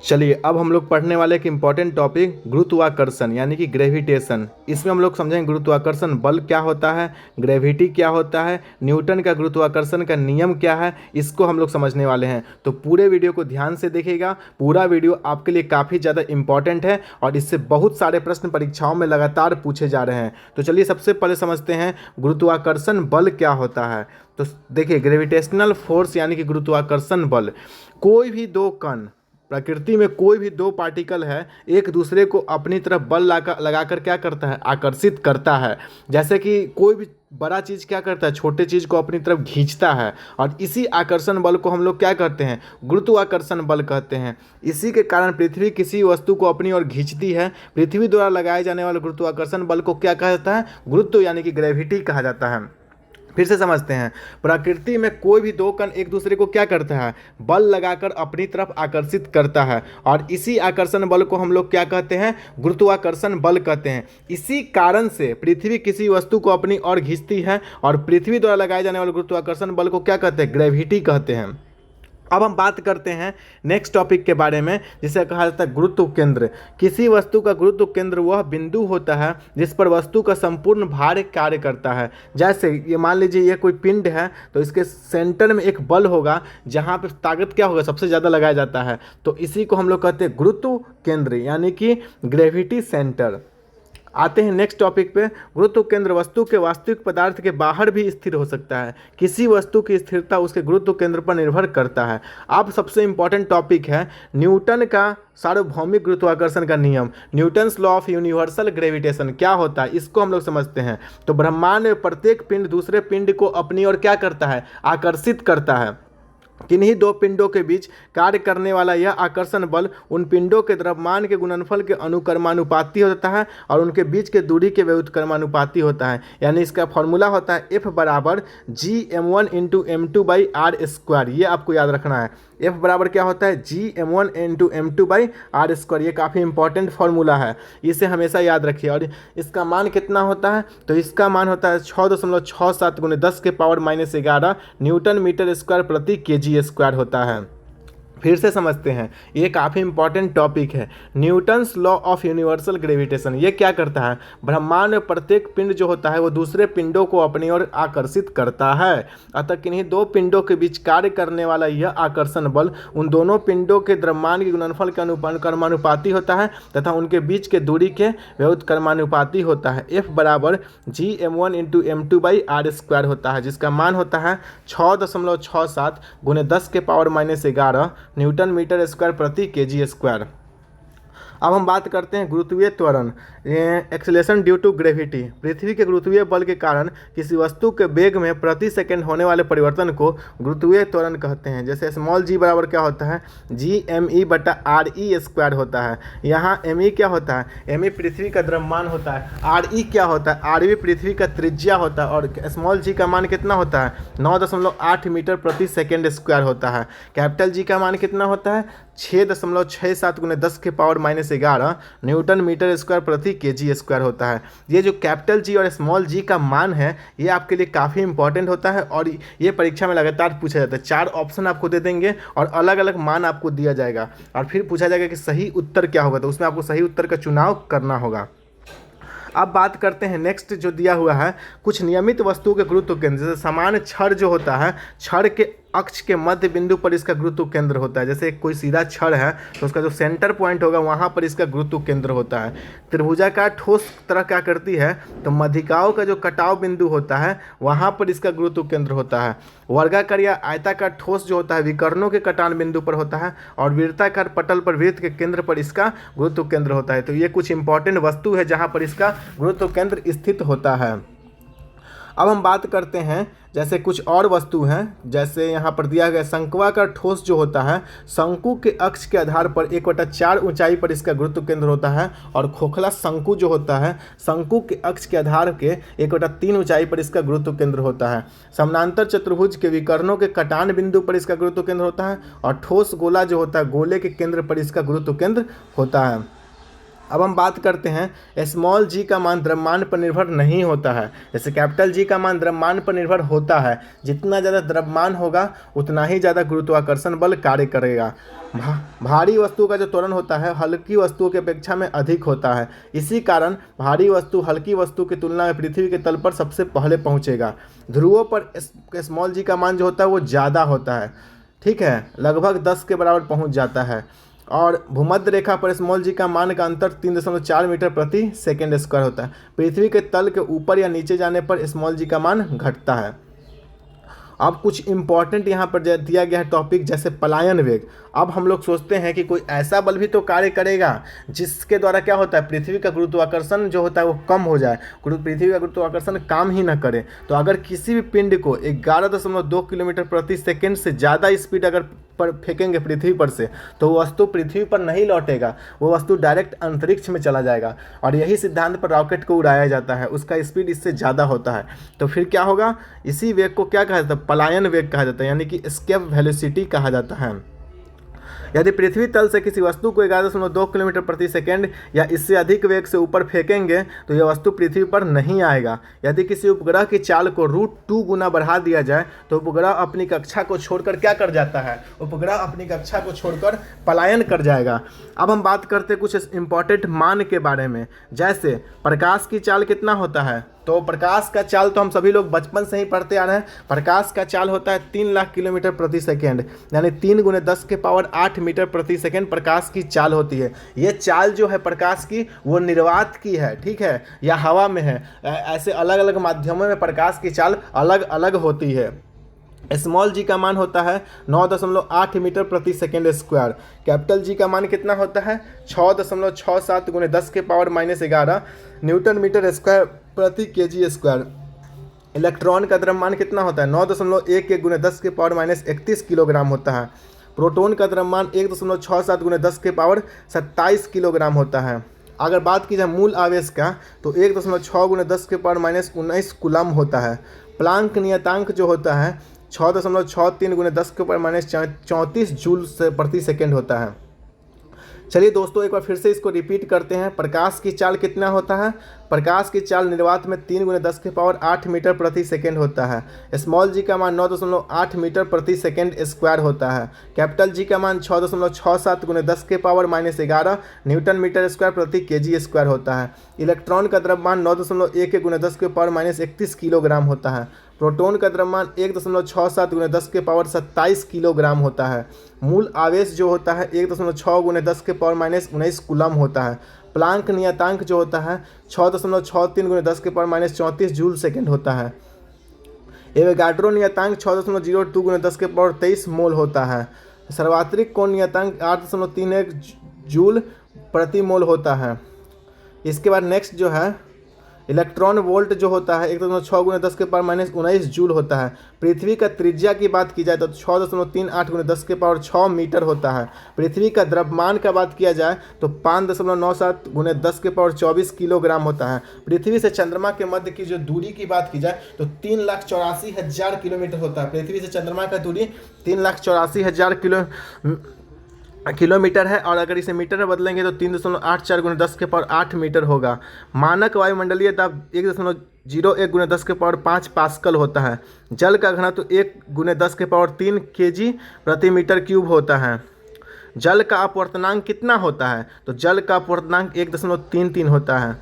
चलिए अब हम लोग पढ़ने वाले एक इम्पॉर्टेंट टॉपिक गुरुत्वाकर्षण यानी कि ग्रेविटेशन। इसमें हम लोग समझेंगे गुरुत्वाकर्षण बल क्या होता है, ग्रेविटी क्या होता है, न्यूटन का गुरुत्वाकर्षण का नियम क्या है, इसको हम लोग समझने वाले हैं। तो पूरे वीडियो को ध्यान से देखिएगा, पूरा वीडियो आपके लिए काफ़ी ज़्यादा इंपॉर्टेंट है और इससे बहुत सारे प्रश्न परीक्षाओं में लगातार पूछे जा रहे हैं। तो चलिए सबसे पहले समझते हैं गुरुत्वाकर्षण बल क्या होता है। तो देखिए ग्रेविटेशनल फोर्स यानी कि गुरुत्वाकर्षण बल, कोई भी दो कण, प्रकृति में कोई भी दो पार्टिकल है एक दूसरे को अपनी तरफ बल लगाकर क्या करता है, आकर्षित करता है। जैसे कि कोई भी बड़ा चीज़ क्या करता है, छोटे चीज़ को अपनी तरफ खींचता है और इसी आकर्षण बल को हम लोग क्या कहते हैं, गुरुत्वाकर्षण बल कहते हैं। इसी के कारण पृथ्वी किसी वस्तु को अपनी ओर खींचती है। पृथ्वी द्वारा लगाए जाने वाले गुरुत्वाकर्षण बल को क्या कहा जाता है, गुरुत्व यानी कि ग्रेविटी कहा जाता है। फिर से समझते हैं, प्रकृति में कोई भी दो कण एक दूसरे को क्या करता है, बल लगाकर अपनी तरफ आकर्षित करता है और इसी आकर्षण बल को हम लोग क्या कहते हैं, गुरुत्वाकर्षण बल कहते हैं। इसी कारण से पृथ्वी किसी वस्तु को अपनी ओर खींचती है और पृथ्वी द्वारा लगाए जाने वाले गुरुत्वाकर्षण बल को क्या कहते हैं, ग्रेविटी कहते हैं। अब हम बात करते हैं नेक्स्ट टॉपिक के बारे में, जिसे कहा जाता है गुरुत्व केंद्र। किसी वस्तु का गुरुत्व केंद्र वह बिंदु होता है जिस पर वस्तु का संपूर्ण भार कार्य करता है। जैसे ये मान लीजिए ये कोई पिंड है तो इसके सेंटर में एक बल होगा जहाँ पर ताकत क्या होगा, सबसे ज़्यादा लगाया जाता है। तो इसी को हम लोग कहते हैं गुरुत्व केंद्र यानी कि ग्रेविटी सेंटर। आते हैं नेक्स्ट टॉपिक पे। गुरुत्व केंद्र वस्तु के वास्तविक पदार्थ के बाहर भी स्थिर हो सकता है। किसी वस्तु की स्थिरता उसके गुरुत्व केंद्र पर निर्भर करता है। अब सबसे इंपॉर्टेंट टॉपिक है न्यूटन का सार्वभौमिक गुरुत्वाकर्षण का नियम, Newton's law of universal gravitation क्या होता है, इसको हम लोग समझते हैं। तो ब्रह्मांड में प्रत्येक पिंड दूसरे पिंड को अपनी ओर क्या करता है, आकर्षित करता है। किन्हीं दो पिंडों के बीच कार्य करने वाला यह आकर्षण बल उन पिंडों के द्रव्यमान के गुणनफल के अनुकर्मानुपाती होता है और उनके बीच के दूरी के व्युत्क्रमानुपाती होता है। यानी इसका फॉर्मूला होता है F बराबर Gm1 इंटू M2/r²। ये आपको याद रखना है। F बराबर क्या होता है, Gm1 इंटू M2/r²। ये काफ़ी इंपॉर्टेंट फार्मूला है, इसे हमेशा याद रखिए। और इसका मान कितना होता है, तो इसका मान होता है 6.67 × 10⁻⁻11 न्यूटन मीटर स्क्वायर प्रति kg² होता है। फिर से समझते हैं, ये काफ़ी इंपॉर्टेंट टॉपिक है। Newton's law of universal gravitation ये क्या करता है, ब्रह्मांड में प्रत्येक पिंड जो होता है वो दूसरे पिंडों को अपनी ओर आकर्षित करता है। अतः किन्हीं दो पिंडों के बीच कार्य करने वाला यह आकर्षण बल उन दोनों पिंडों के द्रव्यमान के गुणनफल के अनुकर्मानुपाती होता है तथा उनके बीच के दूरी के व्युत्क्रमानुपाती होता है। F बराबर Gm1 इंटू M2/r² होता है, जिसका मान होता है 6.67 × 10⁻⁻11 न्यूटन मीटर स्क्वायर प्रति kg²। अब हम बात करते हैं गुरुत्वीय त्वरण, एक्सेलेरेशन ड्यू टू ग्रेविटी। पृथ्वी के गुरुत्वीय बल के कारण किसी वस्तु के वेग में प्रति सेकंड होने वाले परिवर्तन को गुरुत्वीय त्वरण कहते हैं। जैसे स्मॉल g बराबर क्या होता है, Gme/re² होता है। यहाँ me क्या होता है, me पृथ्वी का द्रव्यमान होता है, re क्या होता है, re पृथ्वी का त्रिज्या होता है और स्मॉल g का मान कितना होता है, 9.8 मीटर प्रति सेकेंड स्क्वायर होता है। कैपिटल G का मान कितना होता है, 6.67 × 10⁻⁻11 न्यूटन मीटर स्क्वायर प्रति kg² होता है। ये जो कैपिटल G और स्मॉल g का मान है ये आपके लिए काफ़ी इंपॉर्टेंट होता है और ये परीक्षा में लगातार पूछा जाता है। 4 ऑप्शन आपको दे देंगे और अलग अलग मान आपको दिया जाएगा और फिर पूछा जाएगा कि सही उत्तर क्या होगा, तो उसमें आपको सही उत्तर का चुनाव करना होगा। अब बात करते हैं नेक्स्ट जो दिया हुआ है, कुछ नियमित वस्तुओं के गुरुत्व केंद्र। जैसे समान छड़ जो होता है, छड़ के अक्ष के मध्य बिंदु पर इसका गुरुत्व केंद्र होता है। जैसे कोई सीधा छड़ है तो उसका जो सेंटर पॉइंट होगा वहाँ पर इसका गुरुत्व केंद्र होता है। त्रिभुजाकार ठोस तरह क्या करती है, तो मध्यिकाओं का जो कटाव बिंदु होता है वहाँ पर इसका गुरुत्व केंद्र होता है। वर्गाकार या आयताकार ठोस जो होता है विकर्णों के कटान बिंदु पर होता है और वृत्ताकार पटल पर वृत्त के केंद्र पर इसका गुरुत्व केंद्र होता है। तो ये कुछ इंपॉर्टेंट वस्तु है जहाँ पर इसका गुरुत्व केंद्र स्थित होता है। अब हम बात करते हैं जैसे कुछ और वस्तु हैं, जैसे यहाँ पर दिया गया शंक्वाकार ठोस जो होता है, शंकु के अक्ष के आधार पर 1/4 ऊंचाई पर इसका गुरुत्व केंद्र होता है और खोखला शंकु जो होता है, शंकु के अक्ष के आधार के 1/3 ऊंचाई पर इसका गुरुत्व केंद्र होता है। समानांतर चतुर्भुज के विकर्णों के कटान बिंदु पर इसका गुरुत्व केंद्र होता है और ठोस गोला जो होता है, गोले के केंद्र पर इसका गुरुत्व केंद्र होता है। अब हम बात करते हैं स्मॉल जी का मान द्रव्यमान पर निर्भर नहीं होता है, जैसे कैपिटल जी का मान द्रव्यमान पर निर्भर होता है। जितना ज़्यादा द्रव्यमान होगा उतना ही ज़्यादा गुरुत्वाकर्षण बल कार्य करेगा। भारी वस्तु का जो त्वरण होता है हल्की वस्तुओं की अपेक्षा में अधिक होता है। इसी कारण भारी वस्तु हल्की वस्तु की तुलना में पृथ्वी के तल पर सबसे पहले पहुंचेगा। ध्रुवों पर स्मॉल जी का मान जो होता है वो ज़्यादा होता है, ठीक है, लगभग 10 के बराबर पहुंच जाता है। और भूमध्य रेखा पर स्मॉल जी का मान का अंतर 3.4 मीटर प्रति सेकेंड स्क्वायर होता है। पृथ्वी के तल के ऊपर या नीचे जाने पर स्मॉल जी का मान घटता है। अब कुछ इंपॉर्टेंट यहाँ पर दिया गया है टॉपिक, जैसे पलायन वेग। अब हम लोग सोचते हैं कि कोई ऐसा बल भी तो कार्य करेगा जिसके द्वारा क्या होता है, पृथ्वी का गुरुत्वाकर्षण जो होता है वो कम हो जाए, पृथ्वी का गुरुत्वाकर्षण काम ही ना करे। तो अगर किसी भी पिंड को 11.2 किलोमीटर प्रति सेकेंड से ज़्यादा स्पीड अगर पर फेंकेंगे पृथ्वी पर से, तो वो वस्तु पृथ्वी पर नहीं लौटेगा, वो वस्तु डायरेक्ट अंतरिक्ष में चला जाएगा। और यही सिद्धांत पर रॉकेट को उड़ाया जाता है, उसका स्पीड इससे ज़्यादा होता है। तो फिर क्या होगा, इसी वेग को क्या कहा जाता है, पलायन वेग कहा जाता है, यानी कि एस्केप वेलोसिटी कहा जाता है। यदि पृथ्वी तल से किसी वस्तु को 11.2 किलोमीटर प्रति सेकेंड या इससे अधिक वेग से ऊपर फेंकेंगे तो यह वस्तु पृथ्वी पर नहीं आएगा। यदि किसी उपग्रह की चाल को √2 गुना बढ़ा दिया जाए तो उपग्रह अपनी कक्षा को छोड़कर क्या कर जाता है, उपग्रह अपनी कक्षा को छोड़कर पलायन कर जाएगा। अब हम बात करते हैं कुछ इंपॉर्टेंट मान के बारे में, जैसे प्रकाश की चाल कितना होता है। तो प्रकाश का चाल तो हम सभी लोग बचपन से ही पढ़ते आ रहे हैं। प्रकाश का चाल होता है 3 लाख किलोमीटर प्रति सेकेंड, यानी 3 × 10⁸ मीटर प्रति सेकेंड प्रकाश की चाल होती है। ये चाल जो है प्रकाश की वो निर्वात की है, ठीक है, या हवा में है। ऐसे अलग अलग माध्यमों में प्रकाश की चाल अलग अलग होती है। स्मॉल जी का मान होता है 9.8 मीटर प्रति सेकेंड स्क्वायर। कैपिटल जी का मान कितना होता है 6.67 × 10⁻⁻11 न्यूटन मीटर स्क्वायर प्रति केजी स्क्वायर। इलेक्ट्रॉन का द्रव्यमान कितना होता है 9.11 × 10⁻31 किलोग्राम होता है। प्रोटॉन का द्रव्यमान 1.67 × 10⁻27 किलोग्राम होता है। अगर बात की जाए मूल आवेश का तो 1.6 × 10⁻19 कूलम होता है। प्लांक नियतांक जो होता है 6.63 × 10⁻34 जूल प्रति सेकेंड होता है। चलिए दोस्तों एक बार फिर से इसको रिपीट करते हैं। प्रकाश की चाल कितना होता है, प्रकाश की चाल निर्वात में 3 × 10⁸ मीटर प्रति सेकेंड होता है। स्मॉल जी का मान 9.8 मीटर प्रति सेकेंड स्क्वायर होता है। कैपिटल जी का मान 6.67 × 10⁻11 न्यूटन मीटर स्क्वायर प्रति केजी स्क्वायर होता है। इलेक्ट्रॉन का द्रव्यमान 9.1 × 10⁻31 किलोग्राम होता है। प्रोटॉन का द्रव्यमान 1.67 × 10⁻27 किलोग्राम होता है। मूल आवेश जो होता है 1.6 × 10⁻19 कूलम होता है। प्लांक नियतांक जो होता है 6.63 × 10⁻34 जूल सेकेंड होता है। एवोगाड्रो नियतांक 6.02 × 10⁻23 मोल होता है। सार्वत्रिक कोण नियतांक 8.31 जूल प्रति मोल होता है। इसके बाद नेक्स्ट जो है इलेक्ट्रॉन वोल्ट जो होता है 1.6 × 10⁻19 जूल होता है। पृथ्वी का त्रिज्या की बात की जाए तो 6.38 × 10⁻6 मीटर होता है। पृथ्वी का द्रव्यमान का बात किया जाए तो 5.97 × 10⁻24 किलोग्राम होता है। पृथ्वी से चंद्रमा के मध्य की जो दूरी की बात की जाए तो 3,84,000 किलोमीटर होता है। पृथ्वी से चंद्रमा का दूरी 3,84,000 किलोमीटर है, और अगर इसे मीटर में बदलेंगे तो 3.84 × 10⁸ मीटर होगा। मानक वायुमंडलीय दाब 1.01 × 10⁻5 पास्कल होता है। जल का घनत्व 1 × 10⁻3 केजी प्रति मीटर क्यूब होता है। जल का अपवर्तनांक कितना होता है, तो जल का अपवर्तनांक 1.33 होता है।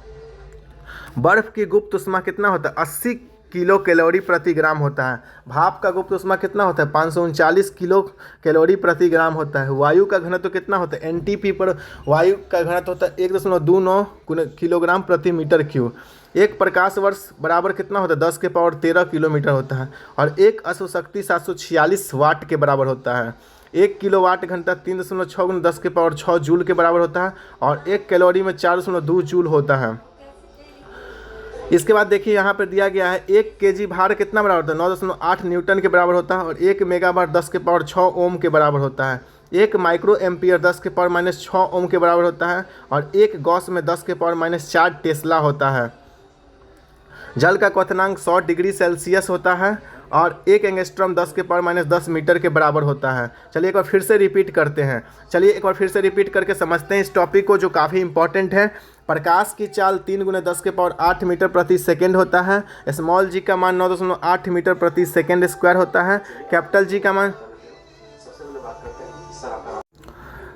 बर्फ की गुप्त ऊष्मा कितना होता है 80 किलो कैलोरी प्रति ग्राम होता है। भाप का गुप्त ऊष्मा कितना होता है 539 किलो कैलोरी प्रति ग्राम होता है। वायु का घनत्व कितना होता है एनटीपी पर वायु का घनत्व होता है 1.29 किलोग्राम प्रति मीटर क्यूब। एक प्रकाश वर्ष बराबर कितना होता है 10⁻13 किलोमीटर होता है, और एक अश्वशक्ति 746 वाट के बराबर होता है। 1 किलोवाट घंटा 3.6 × 10⁻6 जूल के बराबर होता है, और 1 कैलोरी में 4.2 जूल होता है। इसके बाद देखिए यहाँ पर दिया गया है 1 केजी भार कितना बराबर होता है 9.8 न्यूटन के बराबर होता है, और 1 मेगावाट 10⁻6 ओम के बराबर होता है। 1 माइक्रो एम्पियर 10⁻6 ओम के बराबर होता है, और 1 गॉस में 10⁻4 टेस्ला होता है। जल का क्वथनांक 100 डिग्री सेल्सियस होता है, और 1 एंगस्ट्रॉम 10⁻⁻10 मीटर के बराबर होता है। चलिए एक बार फिर से रिपीट करते हैं। चलिए एक बार फिर से रिपीट करके समझते हैं इस टॉपिक को, जो काफ़ी इंपॉर्टेंट है। प्रकाश की चाल 3 × 10⁸ मीटर प्रति सेकेंड होता है। स्मॉल जी का मान 9.8 मीटर प्रति सेकेंड स्क्वायर होता है। कैपिटल जी का मान,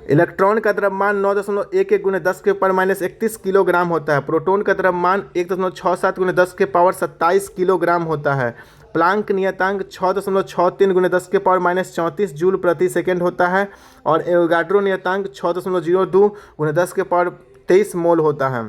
इलेक्ट्रॉन का द्रव्यमान 9.11 × 10⁻31 किलोग्राम होता है। प्रोटॉन का द्रव्यमान 1.67 × 10⁻27 किलोग्राम होता है। प्लांक नियतांक 6.63 × 10⁻34 जूल प्रति सेकेंड होता है। और एवोगाड्रो नियतांक 6.02 × 10⁻23 मोल होता है।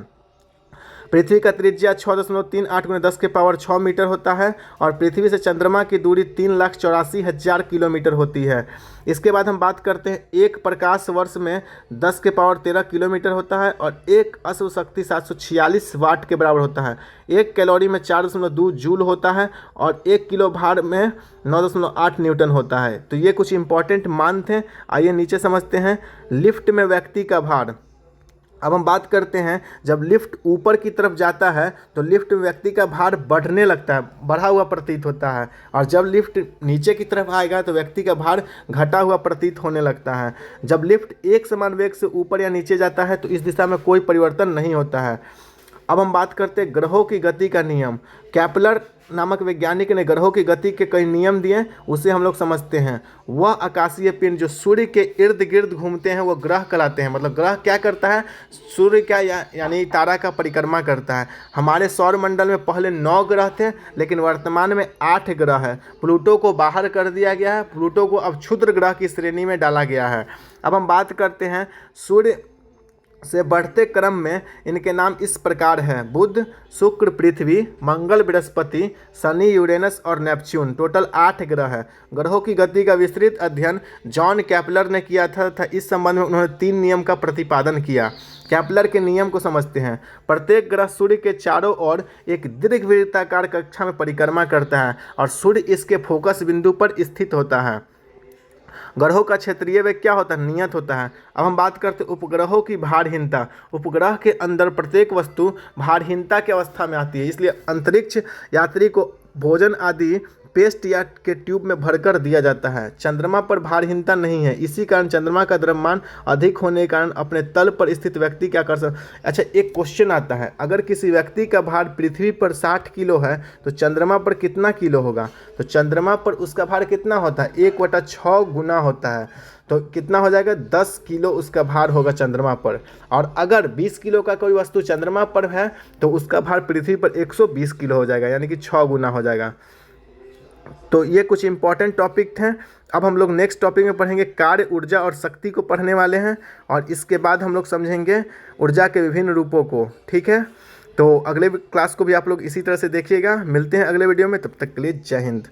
पृथ्वी का त्रिज्या 6.38 × 10⁻6 मीटर होता है। और पृथ्वी से चंद्रमा की दूरी 3,84,000 किलोमीटर होती है। इसके बाद हम बात करते हैं, एक प्रकाश वर्ष में 10⁻13 किलोमीटर होता है और एक अश्व शक्ति 746 वाट के बराबर होता है। एक कैलोरी में 4.2 जूल होता है और 1 किलो भार में 9.8 न्यूटन होता है। तो ये कुछ इंपॉर्टेंट मान थे। आइए नीचे समझते हैं। लिफ्ट में व्यक्ति का भार। अब हम बात करते हैं, जब लिफ्ट ऊपर की तरफ जाता है तो लिफ्ट में व्यक्ति का भार बढ़ने लगता है, बढ़ा हुआ प्रतीत होता है। और जब लिफ्ट नीचे की तरफ आएगा तो व्यक्ति का भार घटा हुआ प्रतीत होने लगता है। जब लिफ्ट एक समान वेग से ऊपर या नीचे जाता है तो इस दिशा में कोई परिवर्तन नहीं होता है। अब हम बात करते हैं ग्रहों की गति का नियम। कैपलर नामक वैज्ञानिक ने ग्रहों की गति के कई नियम दिए, उसे हम लोग समझते हैं। वह आकाशीय पिंड जो सूर्य के इर्द गिर्द घूमते हैं वो ग्रह कहलाते हैं। मतलब ग्रह क्या करता है, सूर्य का यानी तारा का परिक्रमा करता है। हमारे सौर मंडल में पहले 9 ग्रह थे, लेकिन वर्तमान में 8 ग्रह है। प्लूटो को बाहर कर दिया गया है। प्लूटो को अब क्षुद्र ग्रह की श्रेणी में डाला गया है। अब हम बात करते हैं, सूर्य से बढ़ते क्रम में इनके नाम इस प्रकार हैं: बुध, शुक्र, पृथ्वी, मंगल, बृहस्पति, शनि, यूरेनस और नेपच्यून। टोटल 8 ग्रह है। ग्रहों की गति का विस्तृत अध्ययन जॉन कैपलर ने किया था। इस संबंध में उन्होंने 3 नियम का प्रतिपादन किया। कैपलर के नियम को समझते हैं। प्रत्येक ग्रह सूर्य के चारों ओर एक दीर्घवृत्ताकार कक्षा में परिक्रमा करता है और सूर्य इसके फोकस बिंदु पर स्थित होता है। ग्रहों का क्षेत्रीय वेग क्या होता है, नियत होता है। अब हम बात करते हैं उपग्रहों की भारहीनता। उपग्रह के अंदर प्रत्येक वस्तु भारहीनता की अवस्था में आती है, इसलिए अंतरिक्ष यात्री को भोजन आदि पेस्ट या के ट्यूब में भरकर दिया जाता है। चंद्रमा पर भारहीनता नहीं है, इसी कारण चंद्रमा का द्रव्यमान अधिक होने के कारण अपने तल पर स्थित व्यक्ति क्या कर सकता। अच्छा, एक क्वेश्चन आता है, अगर किसी व्यक्ति का भार पृथ्वी पर 60 किलो है तो चंद्रमा पर कितना किलो होगा? तो चंद्रमा पर उसका भार कितना होता है, 1/6 गुना होता है। तो कितना हो जाएगा, 10 किलो उसका भार होगा चंद्रमा पर। और अगर 20 किलो का कोई वस्तु चंद्रमा पर है तो उसका भार पृथ्वी पर 120 किलो हो जाएगा, यानी कि 6 गुना हो जाएगा। तो ये कुछ इंपॉर्टेंट टॉपिक थे। अब हम लोग नेक्स्ट टॉपिक में पढ़ेंगे कार्य, ऊर्जा और शक्ति को पढ़ने वाले हैं, और इसके बाद हम लोग समझेंगे ऊर्जा के विभिन्न रूपों को। ठीक है, तो अगले क्लास को भी आप लोग इसी तरह से देखिएगा। मिलते हैं अगले वीडियो में, तब तक के लिए जय हिंद।